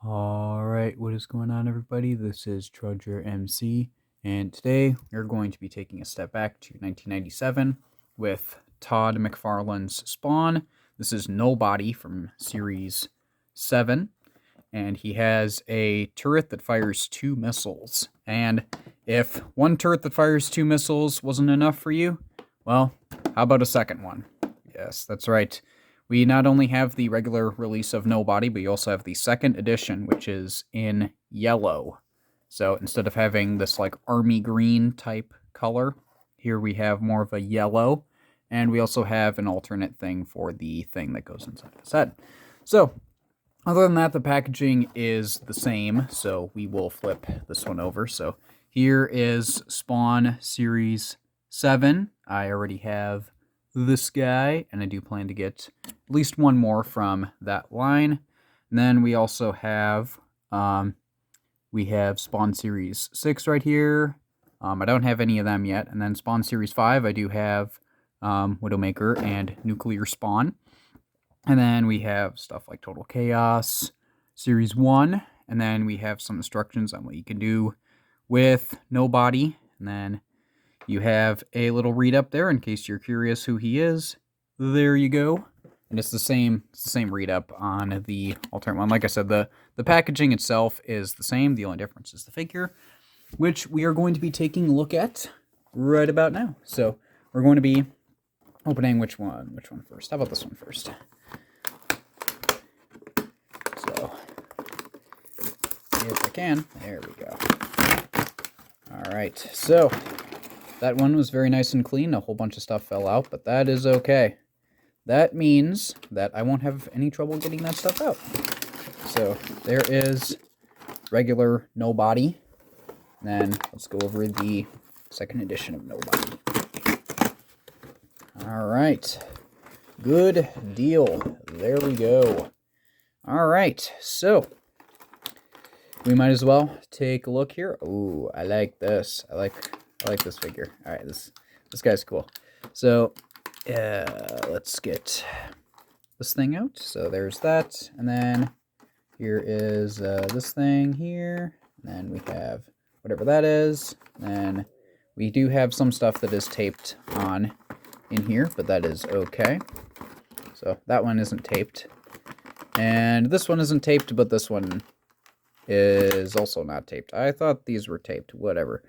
Alright, what is going on, everybody? This is Trudger MC, and today we're going to be taking a step back to 1997 with Todd McFarlane's Spawn. This is Nobody from Series 7, and he has a turret that fires 2 missiles. And if one turret that fires 2 missiles wasn't enough for you, well, how about a second one? Yes, that's right. We not only have the regular release of Nobody, but we also have the second edition, which is in yellow. So instead of having this like army green type color, here we have more of a yellow. And we also have an alternate thing for the thing that goes inside his head. So other than that, the packaging is the same. So we will flip this one over. So here is Spawn Series 7. I already have this guy, and I do plan to get at least one more from that line. And then we also have Spawn Series 6 right here. I don't have any of them yet. And then Spawn Series 5, I do have Widowmaker and Nuclear Spawn. And then we have stuff like Total Chaos Series 1. And then we have some instructions on what you can do with Nobody. And then you have a little read up there in case you're curious who he is. There you go. And it's the same read up on the alternate one. Like I said, the packaging itself is the same. The only difference is the figure, which we are going to be taking a look at right about now. So we're going to be opening which one first? How about this one first? So if I can, there we go. All right, so that one was very nice and clean. A whole bunch of stuff fell out, but that is okay. That means that I won't have any trouble getting that stuff out. So there is regular Nobody. Then let's go over the second edition of Nobody. All right. Good deal. There we go. All right. So we might as well take a look here. Ooh, I like this. I like this figure. All right, this guy's cool. So let's get this thing out. So there's that, and then here is this thing here, and then we have whatever that is. And we do have some stuff that is taped on in here, but that is okay. So that one isn't taped, and this one isn't taped, but this one is also not taped. I thought these were taped. Whatever.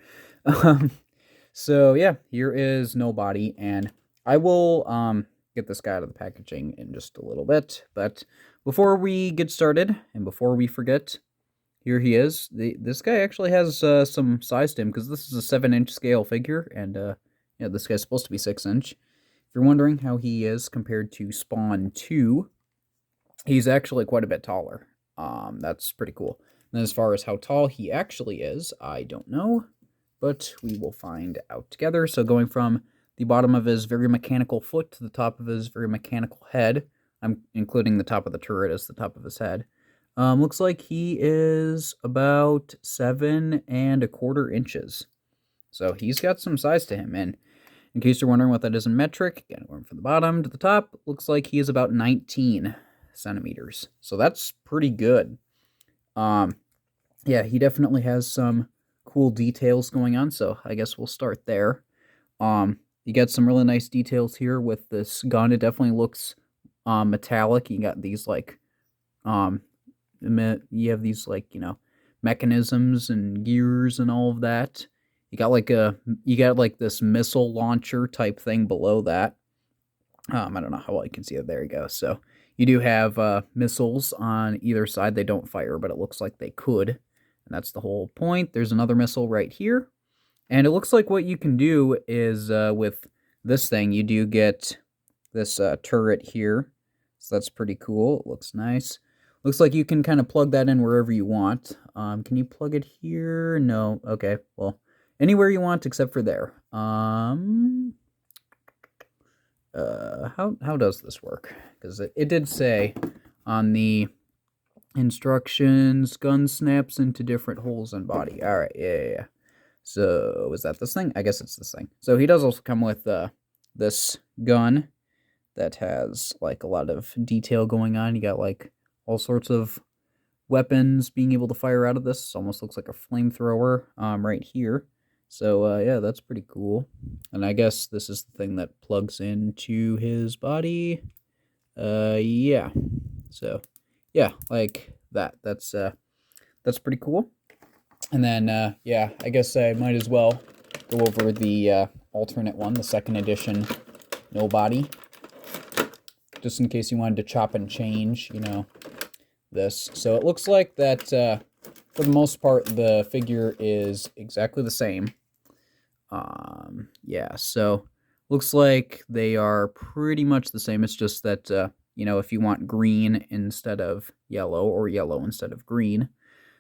So yeah, here is Nobody, and I will get this guy out of the packaging in just a little bit. But before we get started, and before we forget, here he is. This guy actually has some size to him, because this is a 7-inch scale figure, and yeah, this guy's supposed to be 6-inch. If you're wondering how he is compared to Spawn 2, he's actually quite a bit taller. That's pretty cool. And as far as how tall he actually is, I don't know, but we will find out together. So going from the bottom of his very mechanical foot to the top of his very mechanical head, I'm including the top of the turret as the top of his head, looks like he is about 7¼ inches. So he's got some size to him. And in case you're wondering what that is in metric, again, going from the bottom to the top, looks like he is about 19 centimeters. So that's pretty good. Yeah, he definitely has some cool details going on, so I guess we'll start there. You got some really nice details here with this gun. It definitely looks metallic. You got these like you have these like, mechanisms and gears and all of that. You got like this missile launcher type thing below that. I don't know how well you can see it. There you go. So you do have missiles on either side. They don't fire, but it looks like they could. And that's the whole point. There's another missile right here. And it looks like what you can do is with this thing, you do get this turret here. So that's pretty cool. It looks nice. Looks like you can kind of plug that in wherever you want. Can you plug it here? No. Okay. Well, anywhere you want except for there. How does this work? Because it did say on the instructions, gun snaps into different holes in body. All right, yeah. So is that this thing? I guess it's this thing. So he does also come with this gun that has like a lot of detail going on. You got like all sorts of weapons being able to fire out of this. Almost looks like a flamethrower right here. So yeah, that's pretty cool. And I guess this is the thing that plugs into his body. Yeah. So yeah, like that. That's pretty cool. And then yeah, I guess I might as well go over the alternate one, the second edition no body, just in case you wanted to chop and change, you know, this. So it looks like that for the most part the figure is exactly the same. Yeah, so looks like they are pretty much the same. It's just that you know, if you want green instead of yellow or yellow instead of green.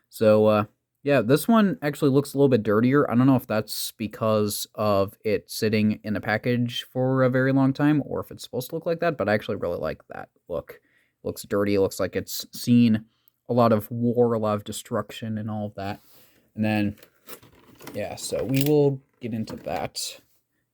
So yeah, this one actually looks a little bit dirtier. I don't know if that's because of it sitting in a package for a very long time or if it's supposed to look like that, but I actually really like that look. It looks dirty. It looks like it's seen a lot of war, a lot of destruction and all of that. And then, yeah, so we will get into that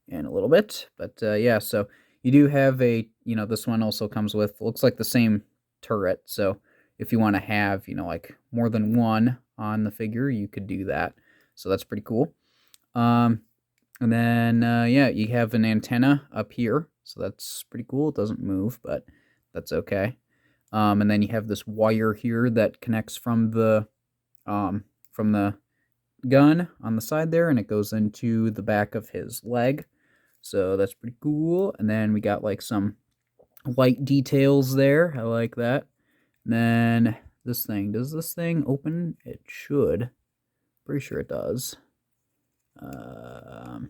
in a little bit. But yeah, so you do have a, you know, this one also comes with, looks like the same turret. So if you want to have, you know, like more than one on the figure, you could do that. So that's pretty cool. And then, yeah, you have an antenna up here. So that's pretty cool. It doesn't move, but that's okay. And then you have this wire here that connects from the gun on the side there, and it goes into the back of his leg. So that's pretty cool. And then we got like some light details there. I like that. And then this thing. Does this thing open? It should. Pretty sure it does. Does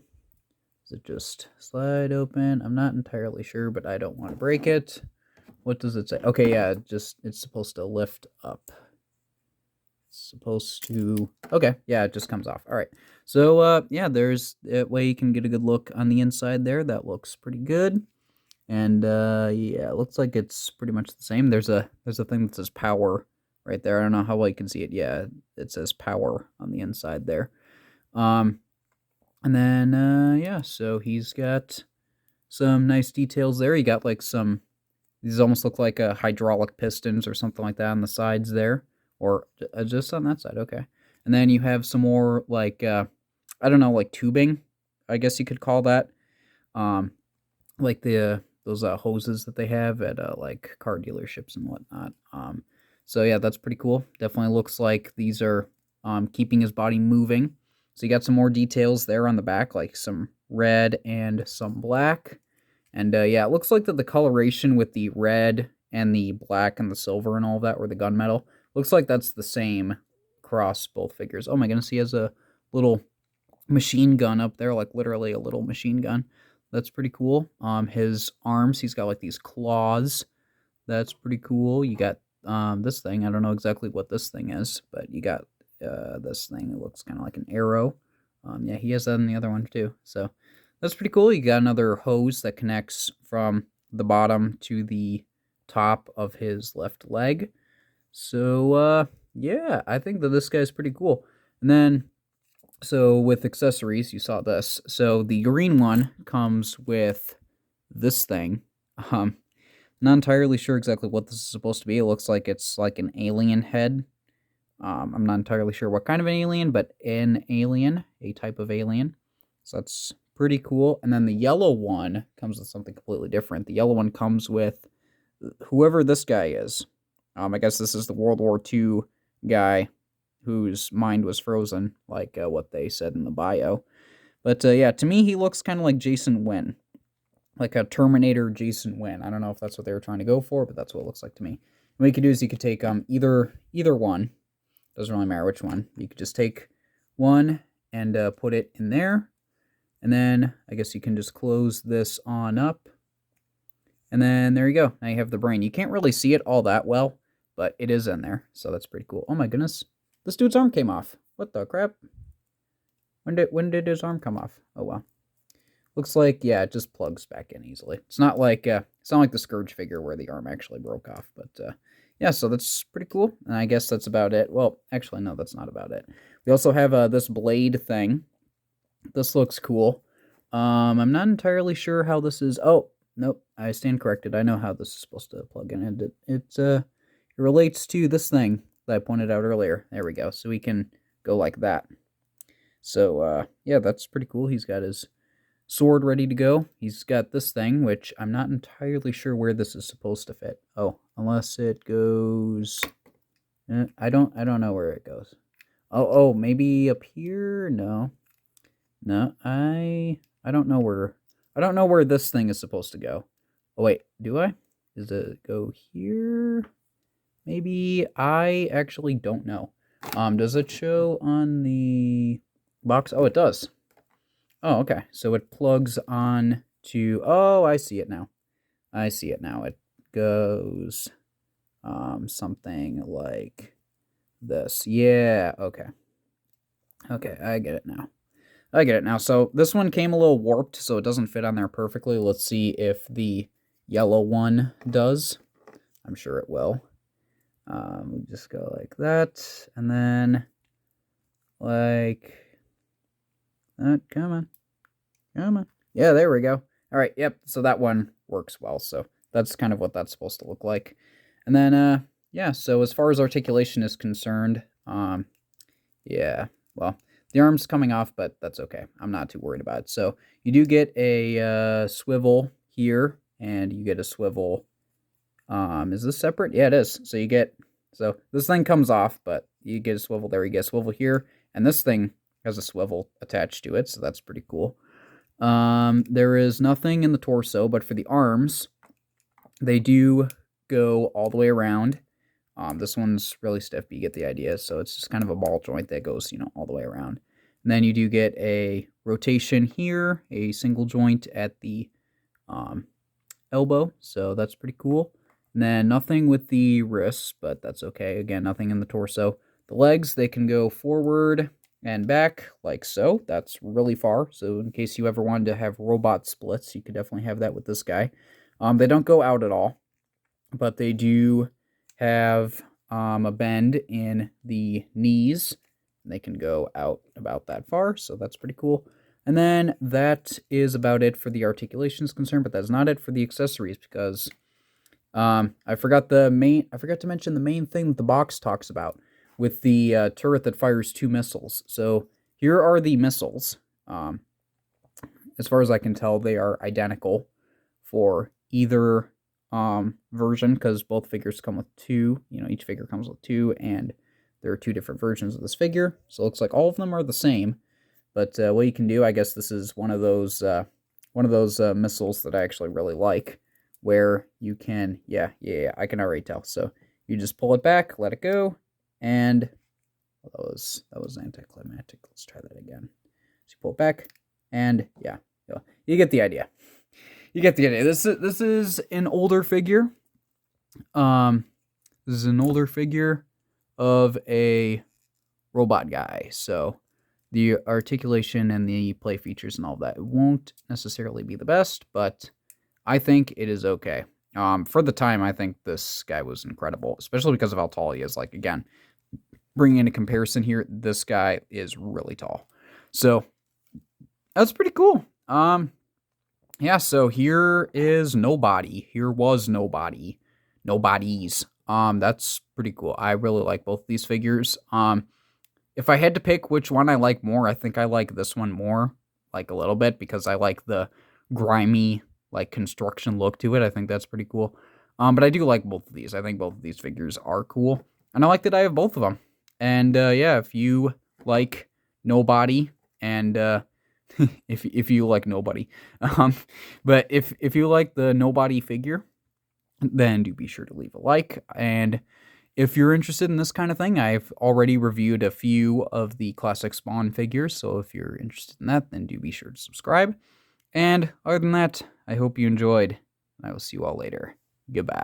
it just slide open? I'm not entirely sure, but I don't want to break it. What does it say? Okay, yeah, it's supposed to lift up. It's supposed to... Okay, yeah, it just comes off. All right. So, yeah, there's that way you can get a good look on the inside there. That looks pretty good. And, yeah, it looks like it's pretty much the same. There's a thing that says power right there. I don't know how well you can see it. Yeah, it says power on the inside there. And then, yeah, so he's got some nice details there. He got, like, some... These almost look like hydraulic pistons or something like that on the sides there. Or just on that side, okay. And then you have some more, like, I don't know, like tubing, I guess you could call that. Like those hoses that they have at, like, car dealerships and whatnot. So, yeah, that's pretty cool. Definitely looks like these are keeping his body moving. So you got some more details there on the back, like some red and some black. And, yeah, it looks like that the coloration with the red and the black and the silver and all of that, or the gunmetal, looks like that's the same across both figures. Oh my goodness, he has a little machine gun up there, like literally a little machine gun. That's pretty cool. His arms, he's got like these claws. That's pretty cool. You got this thing. I don't know exactly what this thing is, but you got this thing that looks kind of like an arrow. Yeah, he has that in the other one too. So that's pretty cool. You got another hose that connects from the bottom to the top of his left leg. So, yeah, I think that this guy's pretty cool. And then, so with accessories, you saw this. So the green one comes with this thing. Not entirely sure exactly what this is supposed to be. It looks like it's like an alien head. I'm not entirely sure what kind of an alien, but an alien, a type of alien. So that's pretty cool. And then the yellow one comes with something completely different. The yellow one comes with whoever this guy is. I guess this is the World War II guy whose mind was frozen, like what they said in the bio. But yeah, to me, he looks kind of like Jason Wynn. Like a Terminator Jason Wynn. I don't know if that's what they were trying to go for, but that's what it looks like to me. What you could do is you could take either one. Doesn't really matter which one. You could just take one and put it in there. And then I guess you can just close this on up. And then there you go. Now you have the brain. You can't really see it all that well, but it is in there. So that's pretty cool. Oh my goodness. This dude's arm came off. What the crap? When did his arm come off? Oh well. Looks like, yeah, it just plugs back in easily. It's not like the Scourge figure where the arm actually broke off, but yeah, so that's pretty cool. And I guess that's about it. Well, actually, no, that's not about it. We also have this blade thing. This looks cool. I'm not entirely sure how this is. Oh, nope, I stand corrected. I know how this is supposed to plug in. It relates to this thing. that I pointed out earlier. There we go. So we can go like that. So, yeah, that's pretty cool. He's got his sword ready to go. He's got this thing, which I'm not entirely sure where this is supposed to fit. Oh, unless it goes... I don't know where it goes. Oh, maybe up here? No. I don't know where this thing is supposed to go. Oh wait, do I? Does it go here? Maybe. I actually don't know. Does it show on the box? Oh, it does. Oh, okay. So it plugs on to... Oh, I see it now. It goes something like this. Yeah, okay. Okay, I get it now. So this one came a little warped, so it doesn't fit on there perfectly. Let's see if the yellow one does. I'm sure it will. We just go like that, and then like that. Come on. Yeah, there we go. All right, yep. So that one works well. So that's kind of what that's supposed to look like. And then, yeah. So as far as articulation is concerned, yeah. Well, the arm's coming off, but that's okay. I'm not too worried about it. So you do get a swivel here, and you get a swivel. Is this separate? Yeah, it is. So you get, so this thing comes off, but you get a swivel there. You get a swivel here, and this thing has a swivel attached to it, so that's pretty cool. There is nothing in the torso, but for the arms, they do go all the way around. This one's really stiff, but you get the idea. So it's just kind of a ball joint that goes, all the way around. And then you do get a rotation here, a single joint at the elbow. So that's pretty cool. And then nothing with the wrists, but that's okay. Again, nothing in the torso. The legs, they can go forward and back like so. That's really far. So in case you ever wanted to have robot splits, you could definitely have that with this guy. They don't go out at all, but they do have a bend in the knees. They can go out about that far, so that's pretty cool. And then that is about it for the articulation is concerned, but that's not it for the accessories, because I forgot to mention the main thing that the box talks about with the turret that fires 2 missiles. So here are the missiles. As far as I can tell, they are identical for either version, because both figures come with 2. Each figure comes with 2, and there are 2 different versions of this figure. So it looks like all of them are the same. But what you can do, I guess this is one of those missiles that I actually really like, where you can, yeah, I can already tell. So you just pull it back, let it go, and well, that was anticlimactic. Let's try that again. So you pull it back, and yeah, you get the idea. This is an older figure. This is an older figure of a robot guy. So the articulation and the play features and all that, it won't necessarily be the best, but I think it is okay. For the time, I think this guy was incredible, especially because of how tall he is. Like, again, bringing in a comparison here, this guy is really tall. So that's pretty cool. Yeah, so here is nobody. Here was nobody. Nobodies. That's pretty cool. I really like both these figures. If I had to pick which one I like more, I think I like this one more, like a little bit, because I like the grimy, like, construction look to it. I think that's pretty cool. But I do like both of these. I think both of these figures are cool, and I like that I have both of them. And yeah, if you like nobody, and if you like nobody, but if you like the nobody figure, then do be sure to leave a like. And if you're interested in this kind of thing, I've already reviewed a few of the classic Spawn figures, so if you're interested in that, then do be sure to subscribe. And other than that, I hope you enjoyed, and I will see you all later. Goodbye.